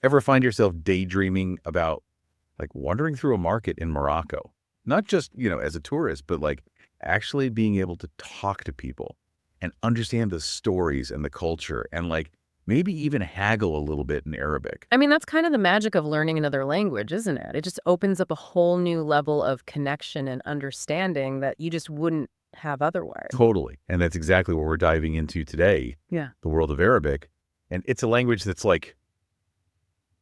Ever find yourself daydreaming about like wandering through a market in Morocco? Not just, as a tourist, but like actually being able to talk to people and understand the stories and the culture and like maybe even haggle a little bit in Arabic. I mean, that's kind of the magic of learning another language, isn't it? It just opens up a whole new level of connection and understanding that you just wouldn't have otherwise. Totally. And that's exactly what we're diving into today, Yeah. the world of Arabic. And it's a language that's like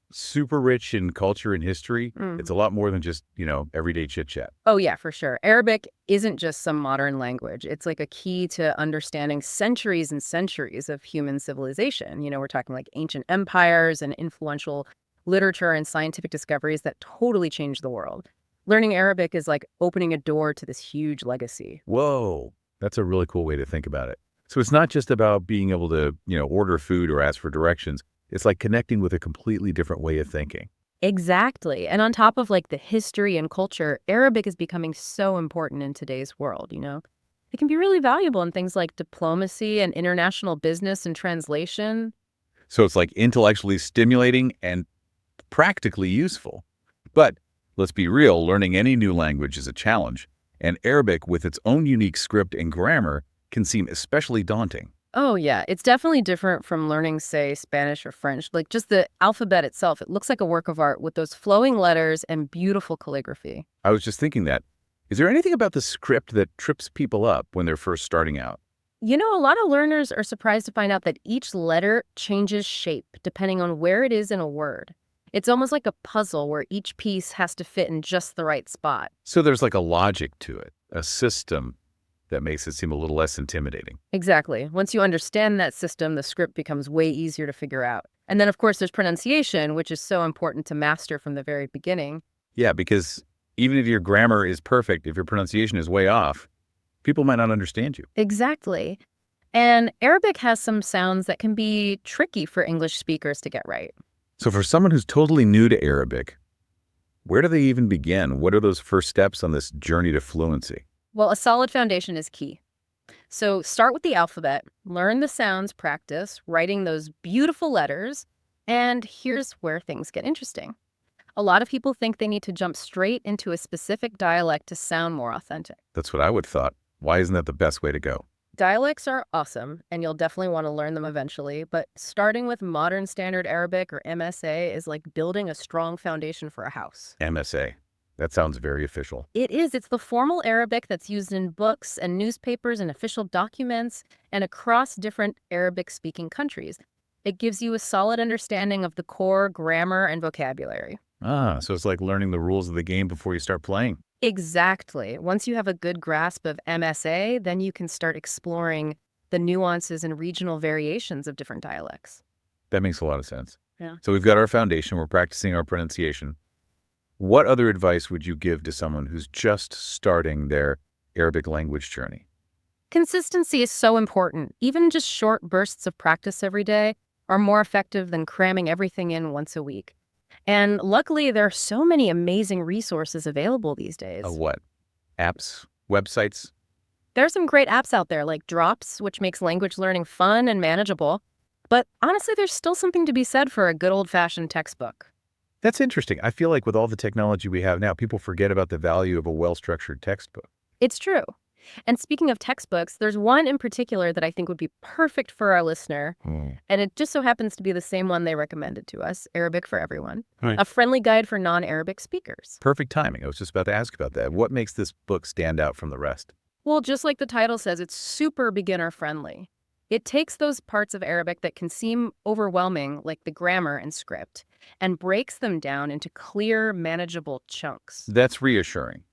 super rich in culture and history. Mm. It's a lot more than just, everyday chit chat. Oh, yeah, for sure. Arabic isn't just some modern language. It's like a key to understanding centuries and centuries of human civilization. We're talking like ancient empires and influential literature and scientific discoveries that totally changed the world. Learning Arabic is like opening a door to this huge legacy. Whoa, that's a really cool way to think about it. So it's not just about being able to, order food or ask for directions. It's like connecting with a completely different way of thinking. Exactly. And on top of like the history and culture, Arabic is becoming so important in today's world. It can be really valuable in things like diplomacy and international business and translation. So it's like intellectually stimulating and practically useful. But let's be real, learning any new language is a challenge. And Arabic, with its own unique script and grammar, can seem especially daunting. Oh, yeah. It's definitely different from learning, say, Spanish or French. Like just the alphabet itself, it looks like a work of art with those flowing letters and beautiful calligraphy. I was just thinking that. Is there anything about the script that trips people up when they're first starting out? A lot of learners are surprised to find out that each letter changes shape depending on where it is in a word. It's almost like a puzzle where each piece has to fit in just the right spot. So there's like a logic to it, a system that makes it seem a little less intimidating. Exactly. Once you understand that system, the script becomes way easier to figure out. And then, of course, there's pronunciation, which is so important to master from the very beginning. Yeah, because even if your grammar is perfect, if your pronunciation is way off, people might not understand you. Exactly. And Arabic has some sounds that can be tricky for English speakers to get right. So for someone who's totally new to Arabic, where do they even begin? What are those first steps on this journey to fluency? Well, a solid foundation is key. So start with the alphabet, learn the sounds, practice writing those beautiful letters, and here's where things get interesting. A lot of people think they need to jump straight into a specific dialect to sound more authentic. That's what I would have thought. Why isn't that the best way to go? Dialects are awesome, and you'll definitely want to learn them eventually, but starting with Modern Standard Arabic or MSA is like building a strong foundation for a house. MSA. That sounds very official. It is. It's the formal Arabic that's used in books and newspapers and official documents and across different Arabic-speaking countries. It gives you a solid understanding of the core grammar and vocabulary. Ah, so it's like learning the rules of the game before you start playing. Exactly. Once you have a good grasp of MSA, then you can start exploring the nuances and regional variations of different dialects. That makes a lot of sense. Yeah. So we've got our foundation. We're practicing our pronunciation. What other advice would you give to someone who's just starting their Arabic language journey? Consistency is so important. Even just short bursts of practice every day are more effective than cramming everything in once a week. And luckily, there are so many amazing resources available these days. What? Apps? Websites? There are some great apps out there like Drops, which makes language learning fun and manageable. But honestly, there's still something to be said for a good old-fashioned textbook. That's interesting. I feel like with all the technology we have now, people forget about the value of a well-structured textbook. It's true. And speaking of textbooks, there's one in particular that I think would be perfect for our listener. And it just so happens to be the same one they recommended to us, Arabic for Everyone, Right. a friendly guide for non-Arabic speakers. Perfect timing. I was just about to ask about that. What makes this book stand out from the rest? Well, just like the title says, it's super beginner friendly. It takes those parts of Arabic that can seem overwhelming, like the grammar and script, and breaks them down into clear, manageable chunks. That's reassuring.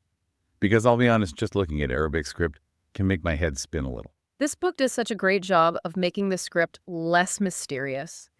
Because I'll be honest, just looking at Arabic script can make my head spin a little. This book does such a great job of making the script less mysterious.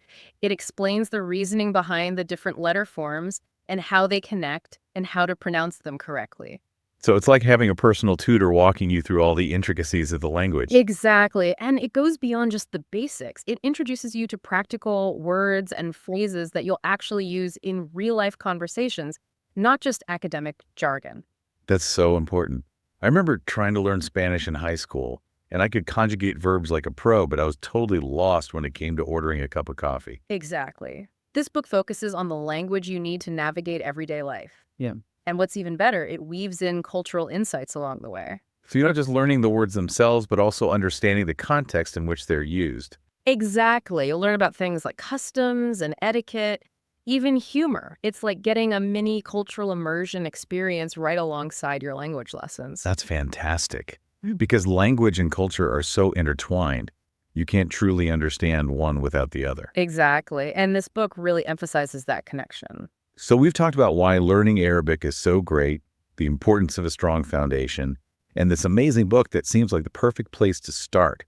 It explains the reasoning behind the different letter forms and how they connect and how to pronounce them correctly. So it's like having a personal tutor walking you through all the intricacies of the language. Exactly. And it goes beyond just the basics. It introduces you to practical words and phrases that you'll actually use in real-life conversations, not just academic jargon. That's so important. I remember trying to learn Spanish in high school, and I could conjugate verbs like a pro, but I was totally lost when it came to ordering a cup of coffee. Exactly. This book focuses on the language you need to navigate everyday life. Yeah. And what's even better, it weaves in cultural insights along the way. So you're not just learning the words themselves, but also understanding the context in which they're used. Exactly. You'll learn about things like customs and etiquette, even humor. It's like getting a mini cultural immersion experience right alongside your language lessons. That's fantastic. Because language and culture are so intertwined, you can't truly understand one without the other. Exactly. And this book really emphasizes that connection. So we've talked about why learning Arabic is so great, the importance of a strong foundation, and this amazing book that seems like the perfect place to start.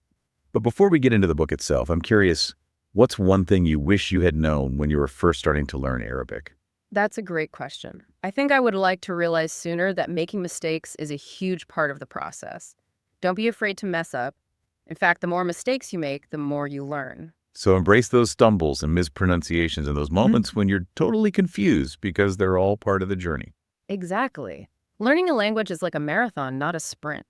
But before we get into the book itself, I'm curious, what's one thing you wish you had known when you were first starting to learn Arabic? That's a great question. I think I would like to realize sooner that making mistakes is a huge part of the process. Don't be afraid to mess up. In fact, the more mistakes you make, the more you learn. So embrace those stumbles and mispronunciations and those moments when you're totally confused because they're all part of the journey. Exactly. Learning a language is like a marathon, not a sprint.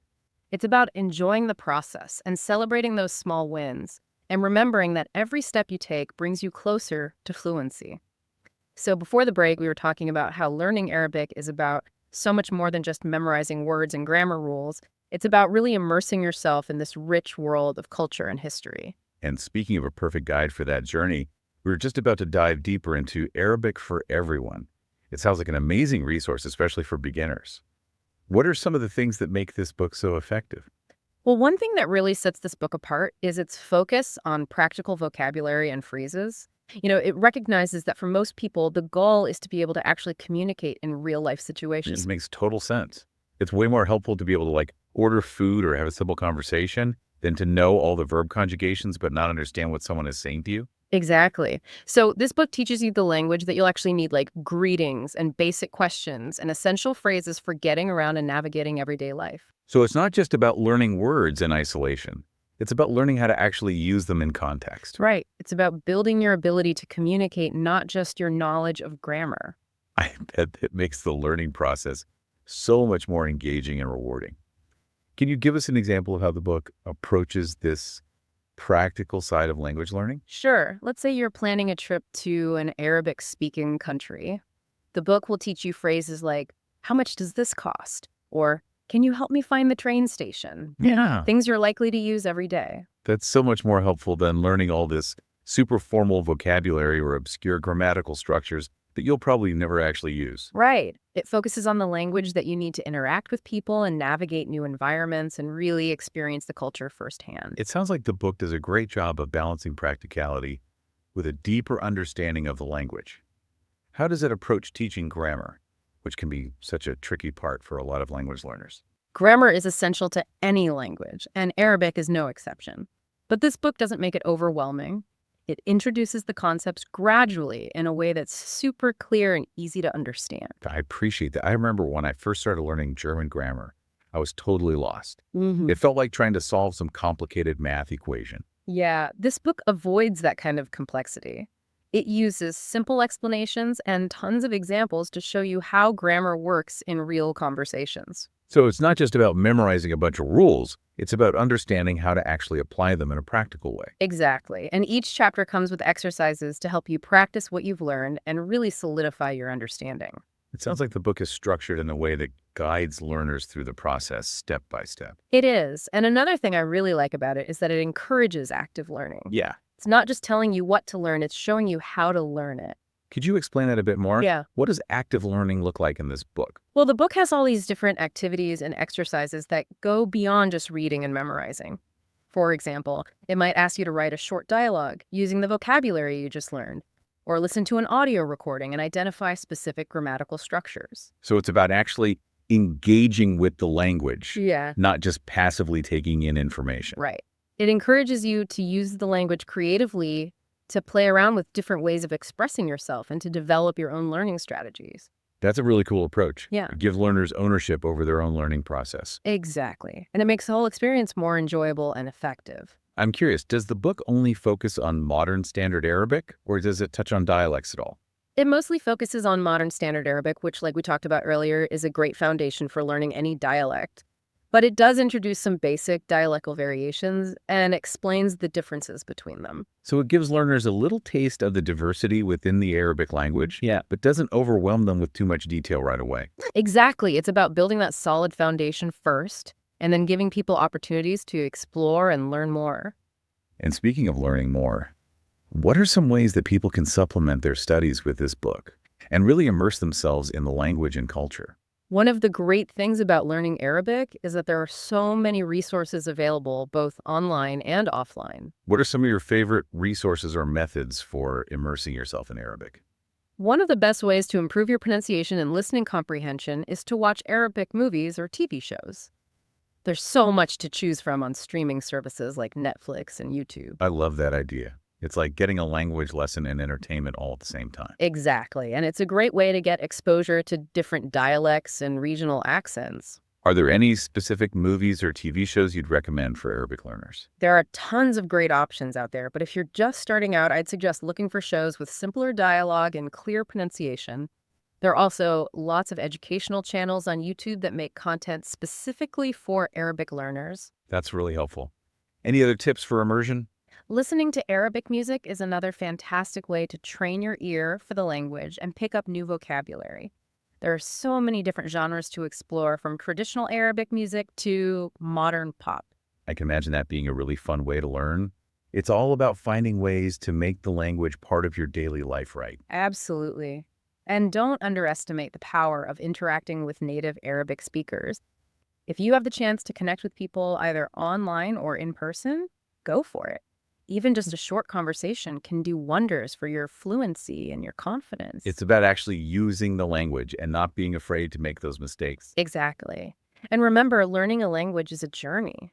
It's about enjoying the process and celebrating those small wins and remembering that every step you take brings you closer to fluency. So before the break, we were talking about how learning Arabic is about so much more than just memorizing words and grammar rules. It's about really immersing yourself in this rich world of culture and history. And speaking of a perfect guide for that journey, we're just about to dive deeper into Arabic for Everyone. It sounds like an amazing resource, especially for beginners. What are some of the things that make this book so effective? Well, one thing that really sets this book apart is its focus on practical vocabulary and phrases. It recognizes that for most people, the goal is to be able to actually communicate in real life It situations. makes total sense. It's way more helpful to be able to order food or have a simple conversation than to know all the verb conjugations but not understand what someone is saying to you. Exactly. So this book teaches you the language that you'll actually need, like greetings and basic questions and essential phrases for getting around and navigating everyday life. So it's not just about learning words in isolation. It's about learning how to actually use them in context. Right. It's about building your ability to communicate, not just your knowledge of grammar. I bet it makes the learning process so much more engaging and rewarding. Can you give us an example of how the book approaches this practical side of language learning? Sure. Let's say you're planning a trip to an Arabic-speaking country. The book will teach you phrases like, how much does this cost? Or, can you help me find the train station? Yeah. Things you're likely to use every day. That's so much more helpful than learning all this super formal vocabulary or obscure grammatical structures that you'll probably never actually use. Right. It focuses on the language that you need to interact with people and navigate new environments and really experience the culture firsthand. It sounds like the book does a great job of balancing practicality with a deeper understanding of the language. How does it approach teaching grammar, which can be such a tricky part for a lot of language learners? Grammar is essential to any language, and Arabic is no exception. But this book doesn't make it overwhelming. It introduces the concepts gradually in a way that's super clear and easy to understand. I appreciate that. I remember when I first started learning German grammar, I was totally lost. Mm-hmm. It felt like trying to solve some complicated math equation. Yeah, this book avoids that kind of complexity. It uses simple explanations and tons of examples to show you how grammar works in real conversations. So it's not just about memorizing a bunch of rules, it's about understanding how to actually apply them in a practical way. Exactly. And each chapter comes with exercises to help you practice what you've learned and really solidify your understanding. It sounds like the book is structured in a way that guides learners through the process step by step. It is. And another thing I really like about it is that it encourages active learning. Yeah. It's not just telling you what to learn, it's showing you how to learn it. Could you explain that a bit more? Yeah. What does active learning look like in this book? Well, the book has all these different activities and exercises that go beyond just reading and memorizing. For example, it might ask you to write a short dialogue using the vocabulary you just learned, or listen to an audio recording and identify specific grammatical structures. So it's about actually engaging with the language, Yeah. not just passively taking in information. Right. It encourages you to use the language creatively, to play around with different ways of expressing yourself, and to develop your own learning strategies. That's a really cool approach. Yeah. It gives learners ownership over their own learning process. Exactly. And it makes the whole experience more enjoyable and effective. I'm curious, does the book only focus on modern standard Arabic, or does it touch on dialects at all? It mostly focuses on modern standard Arabic, which, like we talked about earlier, is a great foundation for learning any dialect. but it does introduce some basic dialectal variations and explains the differences between them. So it gives learners a little taste of the diversity within the Arabic language, Yeah. but doesn't overwhelm them with too much detail right away. Exactly. It's about building that solid foundation first and then giving people opportunities to explore and learn more. And speaking of learning more, what are some ways that people can supplement their studies with this book and really immerse themselves in the language and culture? One of the great things about learning Arabic is that there are so many resources available, both online and offline. What are some of your favorite resources or methods for immersing yourself in Arabic? One of the best ways to improve your pronunciation and listening comprehension is to watch Arabic movies or TV shows. There's so much to choose from on streaming services like Netflix and YouTube. I love that idea. It's like getting a language lesson and entertainment all at the same time. Exactly, and it's a great way to get exposure to different dialects and regional accents. Are there any specific movies or TV shows you'd recommend for Arabic learners? There are tons of great options out there, but if you're just starting out, I'd suggest looking for shows with simpler dialogue and clear pronunciation. There are also lots of educational channels on YouTube that make content specifically for Arabic learners. That's really helpful. Any other tips for immersion? Listening to Arabic music is another fantastic way to train your ear for the language and pick up new vocabulary. There are so many different genres to explore, from traditional Arabic music to modern pop. I can imagine that being a really fun way to learn. It's all about finding ways to make the language part of your daily life, right? Absolutely. And don't underestimate the power of interacting with native Arabic speakers. If you have the chance to connect with people either online or in person, go for it. Even just a short conversation can do wonders for your fluency and your confidence. It's about actually using the language and not being afraid to make those mistakes. Exactly. And remember, learning a language is a journey.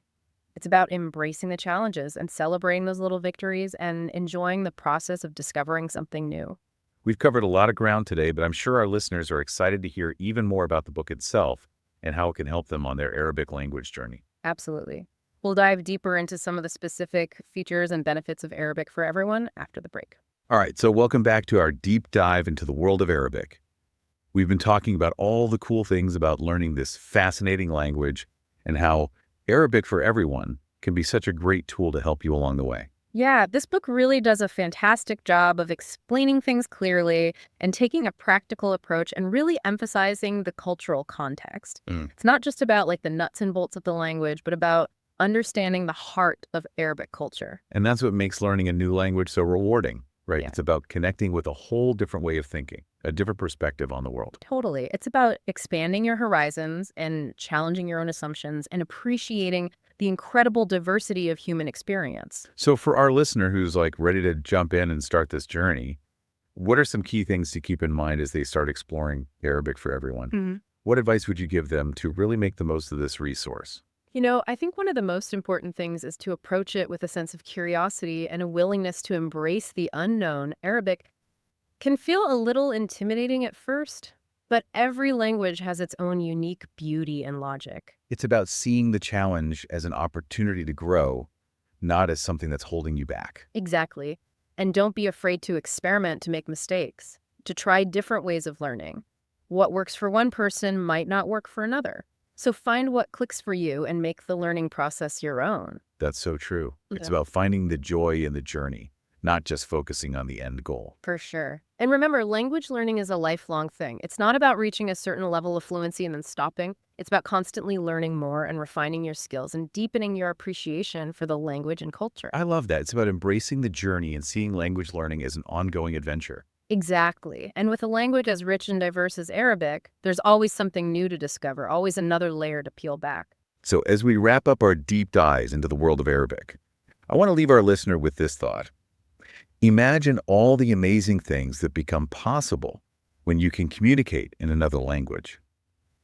It's about embracing the challenges and celebrating those little victories and enjoying the process of discovering something new. We've covered a lot of ground today, but I'm sure our listeners are excited to hear even more about the book itself and how it can help them on their Arabic language journey. Absolutely. We'll dive deeper into some of the specific features and benefits of Arabic for everyone after the break. All right, so welcome back to our deep dive into the world of Arabic. We've been talking about all the cool things about learning this fascinating language and how Arabic for everyone can be such a great tool to help you along the way. Yeah, this book really does a fantastic job of explaining things clearly and taking a practical approach and really emphasizing the cultural context. It's not just about like the nuts and bolts of the language, but about understanding the heart of Arabic culture. And that's what makes learning a new language so rewarding, right? Yeah. It's about connecting with a whole different way of thinking, a different perspective on the world. Totally. It's about expanding your horizons and challenging your own assumptions and appreciating the incredible diversity of human experience. So for our listener who's like ready to jump in and start this journey, what are some key things to keep in mind as they start exploring Arabic for everyone? What advice would you give them to really make the most of this resource? You know, I think one of the most important things is to approach it with a sense of curiosity and a willingness to embrace the unknown. Arabic can feel a little intimidating at first, but every language has its own unique beauty and logic. It's about seeing the challenge as an opportunity to grow, not as something that's holding you back. Exactly. And don't be afraid to experiment, to make mistakes, to try different ways of learning. What works for one person might not work for another. So find what clicks for you and make the learning process your own. That's so true. It's Yeah. about finding the joy in the journey, not just focusing on the end goal. For sure. And remember, language learning is a lifelong thing. It's not about reaching a certain level of fluency and then stopping. It's about constantly learning more and refining your skills and deepening your appreciation for the language and culture. I love that. It's about embracing the journey and seeing language learning as an ongoing adventure. Exactly. And with a language as rich and diverse as Arabic, there's always something new to discover, always another layer to peel back. So as we wrap up our deep dives into the world of Arabic, I want to leave our listener with this thought. Imagine all the amazing things that become possible when you can communicate in another language,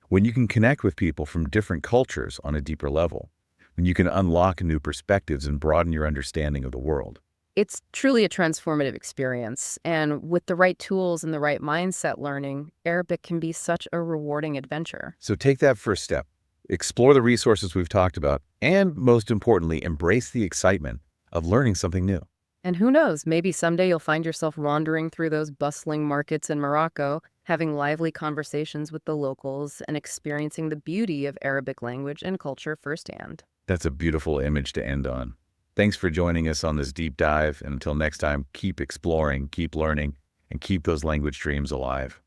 when you can connect with people from different cultures on a deeper level, when you can unlock new perspectives and broaden your understanding of the world. It's truly a transformative experience. And with the right tools and the right mindset learning, Arabic can be such a rewarding adventure. So take that first step. Explore the resources we've talked about, and most importantly, embrace the excitement of learning something new. And who knows, maybe someday you'll find yourself wandering through those bustling markets in Morocco, having lively conversations with the locals, and experiencing the beauty of Arabic language and culture firsthand. That's a beautiful image to end on. Thanks for joining us on this deep dive. And until next time, keep exploring, keep learning, and keep those language dreams alive.